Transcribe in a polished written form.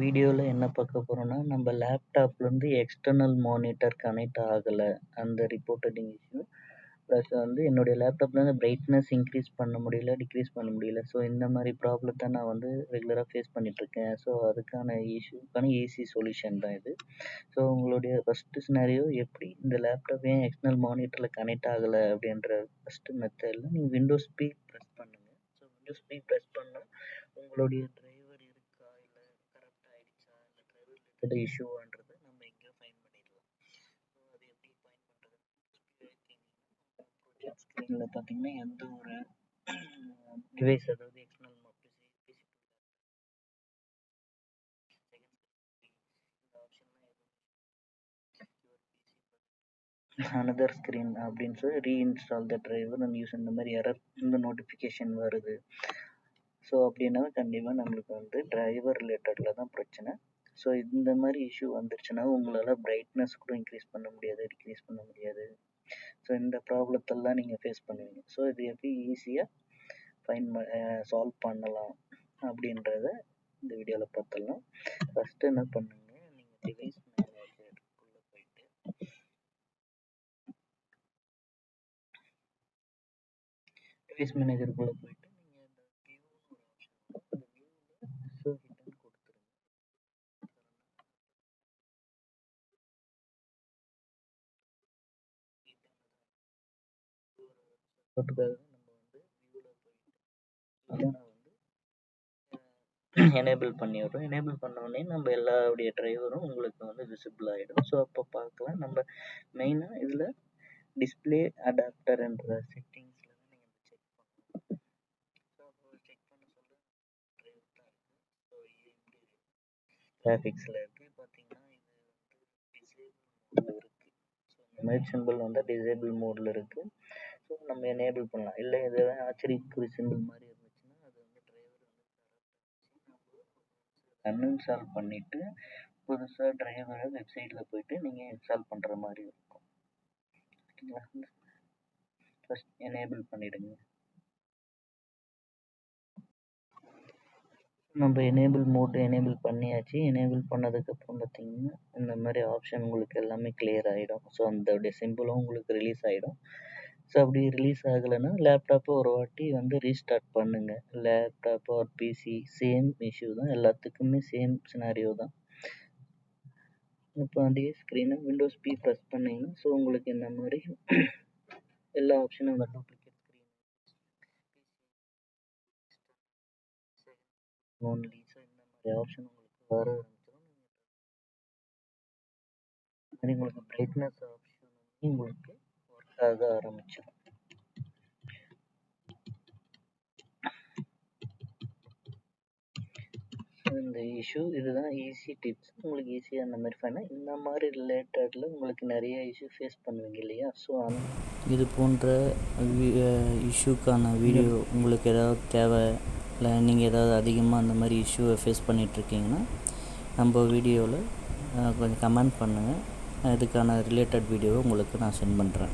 வீடியோவில் என்ன பார்க்க போகிறோம்னா, நம்ம லேப்டாப்லேருந்து எக்ஸ்டர்னல் மானிட்டர் கனெக்ட் ஆகலை அந்த ரிப்போர்ட்டட் இஷ்யூ. ப்ளஸ் என்னுடைய லேப்டாப்லேருந்து பிரைட்னஸ் இன்க்ரீஸ் பண்ண முடியல, டிக்ரீஸ் பண்ண முடியல. ஸோ இந்த மாதிரி ப்ராப்ளத்தை நான் ரெகுலராக ஃபேஸ் பண்ணிகிட்ருக்கேன். ஸோ அதுக்கான இஷ்யூக்கான ஈஸி சொல்யூஷன் தான் இது. ஸோ உங்களுடைய ஃபஸ்ட்டு சினாரியோ எப்படி இந்த லேப்டாப் ஏன் எக்ஸ்டர்னல் மானிட்டரில் கனெக்ட் ஆகலை அப்படின்ற ஃபஸ்ட்டு மெத்தடில் நீங்கள் விண்டோஸ் பி ப்ரெஸ் பண்ணுங்கள். ஸோ விண்டோஸ் பி ப்ரெஸ் பண்ணால் உங்களுடைய டிரைவர் இருக்கா, இல்லை கரெக்ட் ஆகிடுச்சா, இல்லை டிரைவர் ரிலேட்டட் இஷ்யூவான்றதை நம்ம எங்கேயோ ஃபைன் பண்ணிடலாம். ஸோ அது எப்படி ஃபைன் பண்ணுறது, ஸ்க்ரீனில் பார்த்தீங்கன்னா எந்த ஒரு டிவைஸ், அதாவது எக்ஸ்டர்னல் அனதர் ஸ்க்ரீன் அப்படின்னு சொல்லி reinstall the driver and use இந்த மாதிரி எரர் இந்த நோட்டிஃபிகேஷன் வருது. ஸோ அப்படின்னா கண்டிப்பாக நம்மளுக்கு டிரைவர் ரிலேட்டடில் தான் பிரச்சனை. ஸோ இந்த மாதிரி இஷ்யூ வந்துருச்சுன்னா உங்களால் பிரைட்னஸ் கூட இன்க்ரீஸ் பண்ண முடியாது, டிக்ரீஸ் பண்ண முடியாது. ஸோ இந்த ப்ராப்ளத்தெல்லாம் நீங்கள் ஃபேஸ் பண்ணுவீங்க. ஸோ இது எப்படி ஈஸியாக சால்வ் பண்ணலாம் அப்படின்றத இந்த வீடியோவில் பார்த்துடலாம். ஃபஸ்ட்டு என்ன பண்ணுங்க, நீங்கள் டிவைஸ் மேனேஜருக்குள்ளே போயிட்டு நீங்கள் இந்த வியூன்னு ஒரு ஆப்ஷன் வரும். அந்த வியூவில் ஸோ ஹிட்டன் கொடுத்துருங்க. அதுக்காக நம்ம வியூவில் போயிட்டு எனேபிள் பண்ணிவிடுறோம். எனேபிள் பண்ணோடனே நம்ம எல்லாருடைய டிரைவரும் உங்களுக்கு விசிபிள் ஆகிடும். ஸோ அப்போ பார்க்கலாம். நம்ம மெயினாக இதில் டிஸ்பிளே அடாப்டர்ன்ற செட்டிங்ஸில் தான் நீங்கள் செக் பண்ணணும். ஸோ அப்போ செக் பண்ண சொல்ல டிரைவர் தான் இருக்குது. ஸோ ஏஎம்டி கிராஃபிக்ஸில் இருக்குது. பார்த்தீங்கன்னா இது டிசேபிள் மோடில் இருக்குது. ஸோ இந்த மாதிரி சிம்பிள் டிசேபிள் மோடில் இருக்குது. ஸோ நம்ம எனேபிள் பண்ணலாம். இல்லை எதாவது ஆச்சரியக்குறி சிம்பிள் மாதிரி இருந்துச்சுன்னா அது டிரைவர் அன்இன்ஸ்டால் பண்ணிவிட்டு புதுசாக டிரைவரை வெப்சைட்டில் போயிட்டு நீங்கள் இன்ஸ்டால் பண்ணுற மாதிரி இருக்கும். ஓகேங்களா? ஃபஸ்ட் எனேபிள் பண்ணிவிடுங்க. நம்ம எனேபிள் பண்ணியாச்சு. எனேபிள் பண்ணதுக்கப்புறம் பார்த்தீங்கன்னா இந்த மாதிரி ஆப்ஷன் உங்களுக்கு எல்லாமே கிளியர் ஆகிடும். ஸோ அதோடைய சிம்பிளும் உங்களுக்கு ரிலீஸ் ஆகிடும். ஸோ அப்படி ரிலீஸ் ஆகலைன்னா லேப்டாப்பை ஒரு வாட்டி ரீஸ்டார்ட் பண்ணுங்கள். Laptop or PC same issue தான், எல்லாத்துக்குமே சேம் சினாரியோ தான். இப்போ அதே ஸ்க்ரீனை விண்டோஸ் பி ப்ரெஸ் பண்ணிங்கன்னா ஸோ உங்களுக்கு இந்த மாதிரி எல்லா ஆப்ஷனும் டூப்ளிகேட் ஸ்க்ரீன் ஓன்லி. ஸோ இந்த மாதிரி ஆப்ஷன் உங்களுக்கு வர ஆரம்பிச்சிடும். உங்களுக்கு பிரைட்னஸ் ஆப்ஷன் உங்களுக்கு ஒர்க் ஆக ஆரம்பிச்சிடும். இந்த இஷ்யூ இதுதான் ஈஸி டிப்ஸ். உங்களுக்கு ஈஸியாக அந்த மாதிரி பண்ணால் இந்த மாதிரி ரிலேட்டடில் உங்களுக்கு நிறைய இஷ்யூ ஃபேஸ் பண்ணுவீங்க இல்லையா? ஸோ இது போன்ற இஷ்யூக்கான வீடியோ உங்களுக்கு ஏதாவது தேவை, இல்லை நீங்கள் ஏதாவது அதிகமாக அந்த மாதிரி இஷ்யூவை ஃபேஸ் பண்ணிகிட்ருக்கீங்கன்னா நம்ம வீடியோவில் கொஞ்சம் கமெண்ட் பண்ணுங்கள். இதுக்கான ரிலேட்டட் வீடியோவை உங்களுக்கு நான் சென்ட் பண்ணுறேன்.